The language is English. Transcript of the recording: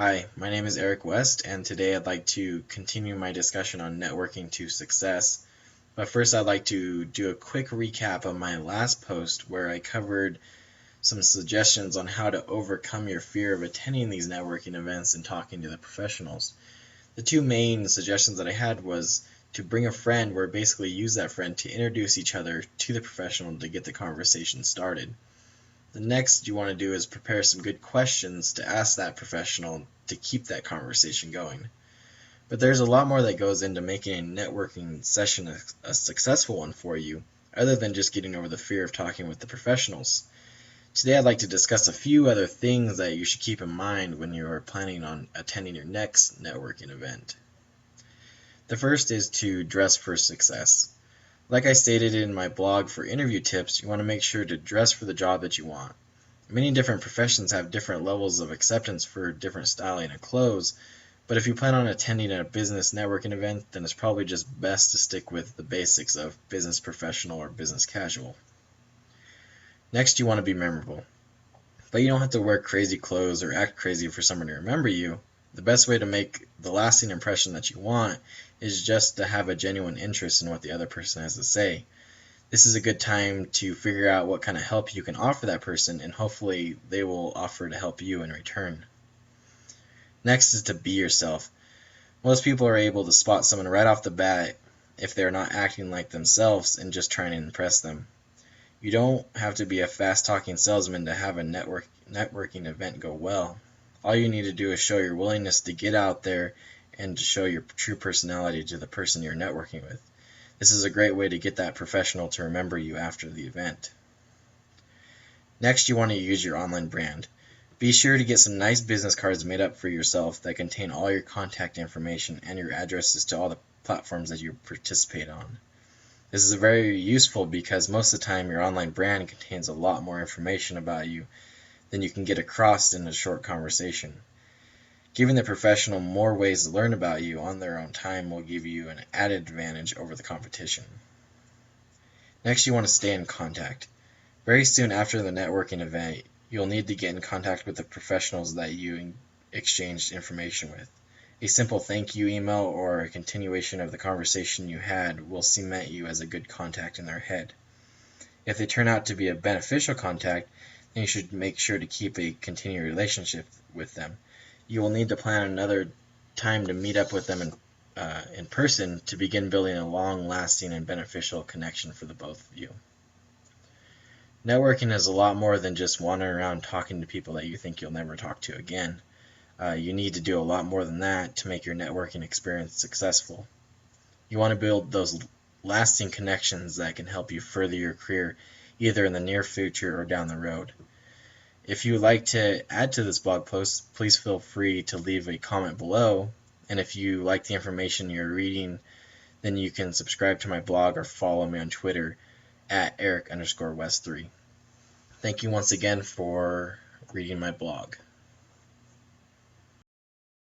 Hi, my name is Eric West, and today I'd like to continue my discussion on networking to success. But first, I'd like to do a quick recap of my last post where I covered some suggestions on how to overcome your fear of attending these networking events and talking to the professionals. The two main suggestions that I had was to bring a friend, where basically use that friend to introduce each other to the professional to get the conversation started. The next you want to do is prepare some good questions to ask that professional to keep that conversation going. But there's a lot more that goes into making a networking session a successful one for you, other than just getting over the fear of talking with the professionals. Today I'd like to discuss a few other things that you should keep in mind when you are planning on attending your next networking event. The first is to dress for success. Like I stated in my blog for interview tips, you want to make sure to dress for the job that you want. Many different professions have different levels of acceptance for different styling of clothes, but if you plan on attending a business networking event, then it's probably just best to stick with the basics of business professional or business casual. Next, you want to be memorable. But you don't have to wear crazy clothes or act crazy for someone to remember you. The best way to make the lasting impression that you want is just to have a genuine interest in what the other person has to say. This is a good time to figure out what kind of help you can offer that person, and hopefully they will offer to help you in return. Next is to be yourself. Most people are able to spot someone right off the bat if they're not acting like themselves and just trying to impress them. You don't have to be a fast-talking salesman to have a networking event go well. All you need to do is show your willingness to get out there and to show your true personality to the person you're networking with. This is a great way to get that professional to remember you after the event. Next, you want to use your online brand. Be sure to get some nice business cards made up for yourself that contain all your contact information and your addresses to all the platforms that you participate on. This is very useful because most of the time your online brand contains a lot more information about you than you can get across in a short conversation. Giving the professional more ways to learn about you on their own time will give you an added advantage over the competition. Next, you want to stay in contact. Very soon after the networking event, you'll need to get in contact with the professionals that you exchanged information with. A simple thank you email or a continuation of the conversation you had will cement you as a good contact in their head. If they turn out to be a beneficial contact, then you should make sure to keep a continued relationship with them. You will need to plan another time to meet up with them in person to begin building a long-lasting and beneficial connection for the both of you. Networking is a lot more than just wandering around talking to people that you think you'll never talk to again. You need to do a lot more than that to make your networking experience successful. You want to build those lasting connections that can help you further your career either in the near future or down the road. If you would like to add to this blog post, please feel free to leave a comment below. And if you like the information you're reading, then you can subscribe to my blog or follow me on Twitter at Eric_West3. Thank you once again for reading my blog.